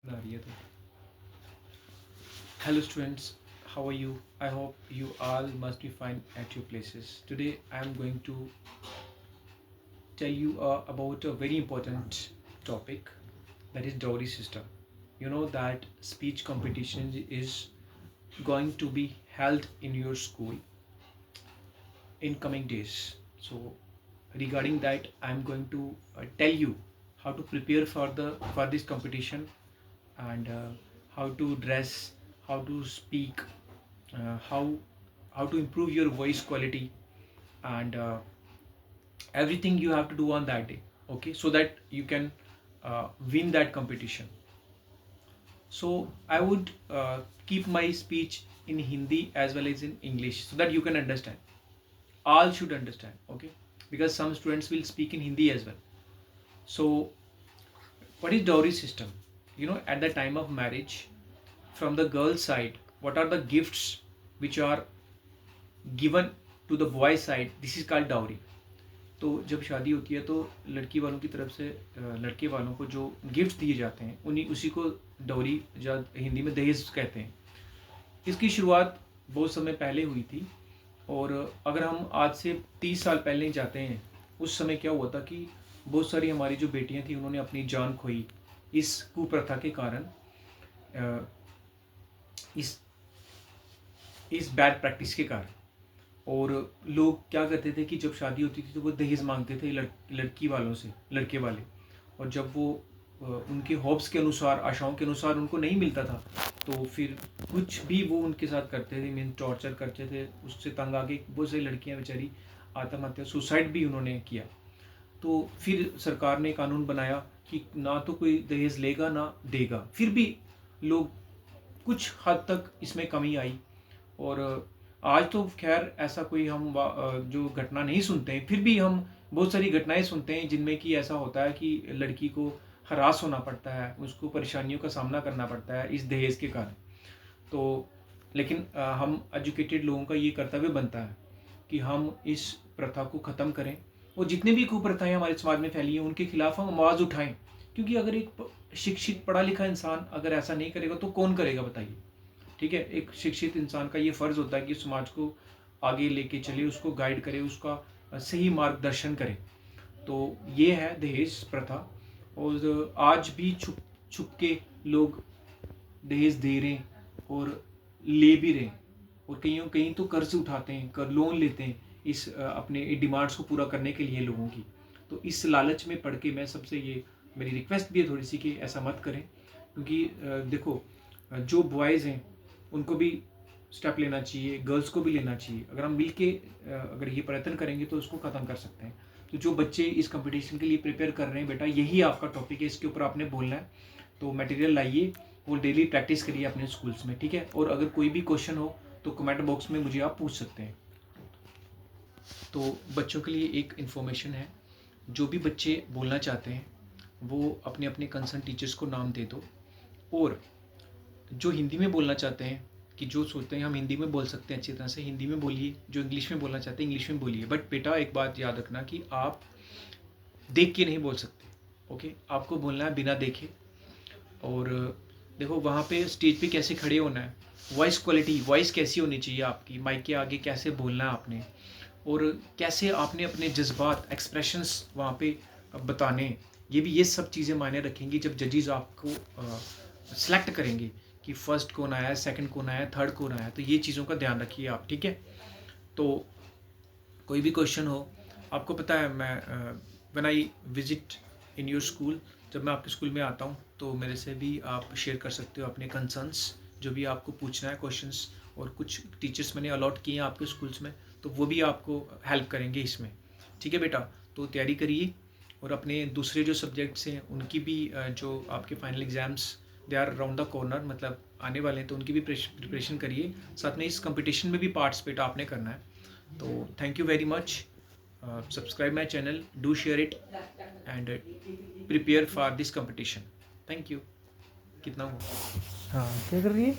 आ रही है तो hello students, how are you? I hope you all must be fine at your places. Today I am going to tell you about a very important topic, that is dowry system. You know that speech competition is going to be held in your school in coming days. So regarding that I am going to tell you how to prepare for this competition, and how to dress, how to speak, how to improve your voice quality, and everything you have to do on that day, okay, so that you can win that competition. So I would keep my speech in Hindi as well as in English so that you can understand. All should understand, okay, because some students will speak in Hindi as well. So what is dowry system? You know, at the time of marriage, from the girl side, what are the gifts which are given to the boy side? This is called dowry. तो जब शादी होती है तो लड़की वालों की तरफ से लड़के वालों को जो गिफ्ट दिए जाते हैं उन्हीं उसी को डॉरी या हिंदी में दहेज कहते हैं. इसकी शुरुआत बहुत समय पहले हुई थी, और अगर हम आज से 30 साल पहले जाते हैं, उस समय क्या हुआ था कि बहुत सारी हमारी जो बेटियां थी उन्होंने अपनी जान खोई इस कुप्रथा के कारण, इस इस बैड प्रैक्टिस के कारण. और लोग क्या करते थे कि जब शादी होती थी तो वो दहेज मांगते थे लड़की वालों से, लड़के वाले. और जब वो उनके होप्स के अनुसार, आशाओं के अनुसार उनको नहीं मिलता था, तो फिर कुछ भी वो उनके साथ करते थे, मीन टॉर्चर करते थे. उससे तंग आके बहुत सारी लड़कियां बेचारी आत्महत्या, सुसाइड भी उन्होंने किया. तो फिर सरकार ने कानून बनाया कि ना तो कोई दहेज लेगा ना देगा. फिर भी लोग कुछ हद तक इसमें कमी आई, और आज तो खैर ऐसा कोई हम जो घटना नहीं सुनते हैं, फिर भी हम बहुत सारी घटनाएं सुनते हैं जिनमें कि ऐसा होता है कि लड़की को हरास होना पड़ता है, उसको परेशानियों का सामना करना पड़ता है इस दहेज के कारण. तो लेकिन हम एजुकेटेड लोगों का ये कर्तव्य बनता है कि हम इस प्रथा को ख़त्म करें, और जितने भी कुप्रथाएं हमारे समाज में फैली हैं उनके खिलाफ हम आवाज़ उठाएं. क्योंकि अगर एक शिक्षित पढ़ा लिखा इंसान अगर ऐसा नहीं करेगा तो कौन करेगा, बताइए. ठीक है, एक शिक्षित इंसान का ये फ़र्ज़ होता है कि समाज को आगे लेके चले, उसको गाइड करे, उसका सही मार्गदर्शन करे. तो ये है दहेज प्रथा. और आज भी छुप छुप के लोग दहेज दे रहे हैं और ले भी रहे हैं, और कहीं तो कर्ज उठाते हैं, कर लोन लेते हैं इस अपने डिमांड्स को पूरा करने के लिए लोगों की. तो इस लालच में पड़ के मैं सबसे ये मेरी रिक्वेस्ट भी है थोड़ी सी कि ऐसा मत करें. क्योंकि देखो, जो बॉयज़ हैं उनको भी स्टेप लेना चाहिए, गर्ल्स को भी लेना चाहिए. अगर हम मिल के अगर ये प्रयत्न करेंगे तो उसको ख़त्म कर सकते हैं. तो जो बच्चे इस कंपटीशन के लिए प्रिपेयर कर रहे हैं, बेटा यही आपका टॉपिक है, इसके ऊपर आपने बोलना है. तो मटेरियल लाइए और डेली प्रैक्टिस करिए अपने स्कूल्स में, ठीक है. और अगर कोई भी क्वेश्चन हो तो कमेंट बॉक्स में मुझे आप पूछ सकते हैं. तो बच्चों के लिए एक इन्फॉर्मेशन है, जो भी बच्चे बोलना चाहते हैं वो अपने अपने कंसर्न टीचर्स को नाम दे दो. और जो हिंदी में बोलना चाहते हैं, कि जो सोचते हैं हम हिंदी में बोल सकते हैं अच्छी तरह से, हिंदी में बोलिए. जो इंग्लिश में बोलना चाहते हैं इंग्लिश में बोलिए. बट बेटा एक बात याद रखना कि आप देख के नहीं बोल सकते, ओके. आपको बोलना है बिना देखे. और देखो वहाँ पे स्टेज पे कैसे खड़े होना है, वॉइस क्वालिटी, वॉइस कैसी होनी चाहिए आपकी, माइक के आगे कैसे बोलना है आपने, और कैसे आपने अपने जज्बात, एक्सप्रेशंस वहाँ पे बताने. ये सब चीज़ें मायने रखेंगी जब जजेस आपको सेलेक्ट करेंगे कि फर्स्ट कौन आया, सेकंड कौन आया, थर्ड कौन आया. तो ये चीज़ों का ध्यान रखिए आप, ठीक है. तो कोई भी क्वेश्चन हो, आपको पता है मैं when I visit in your school, जब मैं आपके स्कूल में आता हूँ तो मेरे से भी आप शेयर कर सकते हो अपने कंसर्न्स, जो भी आपको पूछना है क्वेश्चंस. और कुछ टीचर्स मैंने अलॉट किए हैं आपके स्कूल्स में, तो वो भी आपको हेल्प करेंगे इसमें, ठीक है बेटा. तो तैयारी करिए, और अपने दूसरे जो सब्जेक्ट्स हैं उनकी भी जो आपके final exams they are round the corner, मतलब आने वाले हैं, तो उनकी भी प्रिपरेशन करिए. साथ में इस कंपटीशन में भी पार्टिसिपेट आपने करना है. तो thank you very much. Subscribe my channel, do share it, and prepare for this competition. Thank you. कितना हुआ? हाँ, क्या कर रही है?